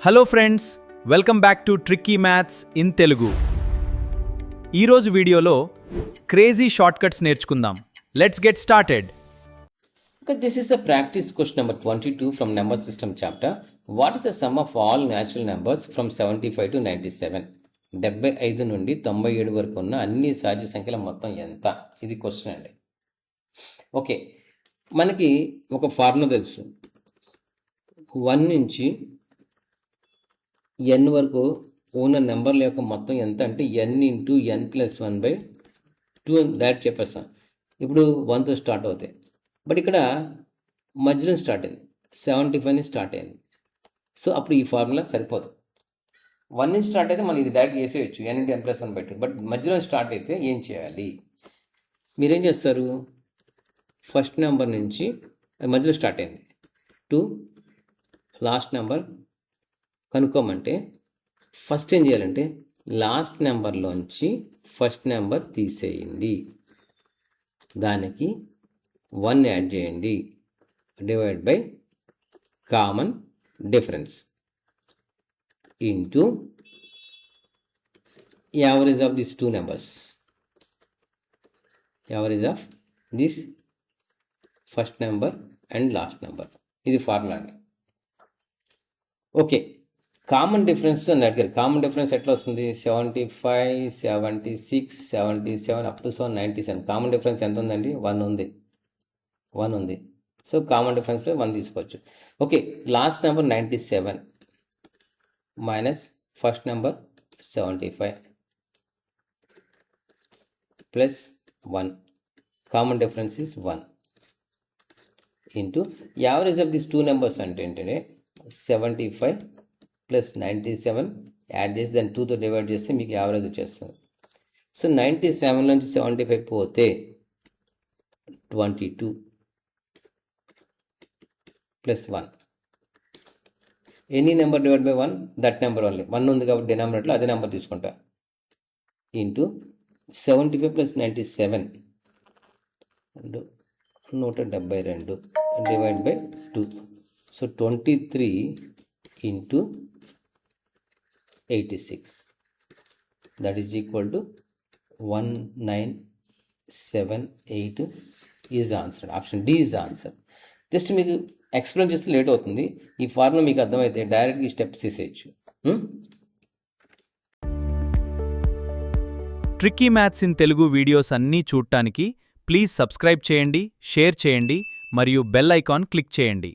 Hello friends, welcome back to tricky maths in Telugu. ఈరోజు వీడియోలో crazy shortcuts నేర్చుకుందాం. Let's get started. Okay, this is a practice question number 22 from number system chapter. What is the sum of all natural numbers from 75 to 97? 75 నుండి 97 వరకు ఉన్న అన్ని సహజ సంఖ్యల మొత్తం ఎంత? ఇది క్వశ్చన్ అండి. ఓకే, మనకి ఒక ఫార్ములా తెలుసు. 1 నుంచి n వరకు ఉన్న నెంబర్ల యొక్క మొత్తం ఎంత అంటే n ఇంటూ n ప్లస్ 1/2 అని డైరెక్ట్ చెప్పేస్తాం. ఇప్పుడు 1తో స్టార్ట్ అవుతాయి, బట్ ఇక్కడ మధ్యలో స్టార్ట్ అయింది, 75 స్టార్ట్ అయింది. సో అప్పుడు ఈ ఫార్ములా సరిపోదు. 1 నుంచి స్టార్ట్ అయితే మనం ఇది డైరెక్ట్ చేసేయచ్చు, n into n plus 1/2. But మధ్యలో స్టార్ట్ అయితే ఏం చేయాలి? మీరేం చేస్తారు? ఫస్ట్ నెంబర్ నుంచి మధ్యలో స్టార్ట్ అయింది టు లాస్ట్ నెంబర్ కనుక్కోమంటే ఫస్ట్ ఏం చేయాలంటే లాస్ట్ నెంబర్లోంచి ఫస్ట్ నెంబర్ తీసేయండి, దానికి 1 యాడ్ చేయండి, divide by common difference into average of this 2 numbers, average of this first number and last number. ఇది ఫార్ములా అండి. ఓకే, కామన్ డిఫరెన్స్ అని అడిగారు. కామన్ డిఫరెన్స్ ఎట్లా వస్తుంది? 75, 76, 77 అప్ టు 97. కామన్ డిఫరెన్స్ ఎంత ఉందండి? 1 ఉంది. సో కామన్ డిఫరెన్స్ 1 తీసుకోవచ్చు. Okay, last number 97 minus first number 75 plus 1, common difference is 1 into average of this 2 numbers అంటే ఏంటంటే 75 ప్లస్ 97 యాడ్ చేసి దాన్ని 2తో డివైడ్ చేస్తే మీకు యావరేజ్ వచ్చేస్తుంది. సో 97 నుంచి 75 పోతే 22 plus 1, any number divide by 1, that number only. 1 ఉంది కాబట్టి డినామినేటర్లో అదే నెంబర్ తీసుకుంటా, into 75 plus 97 172 divide by 2. So 23 into 86, that is equal to 1978 is the answer. Option D is the answer. Just మీకు ఎక్స్ప్లెయిన్ చేస్తే late అవుతుంది. ఈ ఫార్ములా మీకు అర్థమైతే డైరెక్ట్గా ఈ స్టెప్స్ చేసేయచ్చు. Tricky maths in Telugu videos అన్నీ చూడటానికి ప్లీజ్ సబ్స్క్రైబ్ చేయండి, షేర్ చేయండి మరియు బెల్ ఐకాన్ క్లిక్ చేయండి.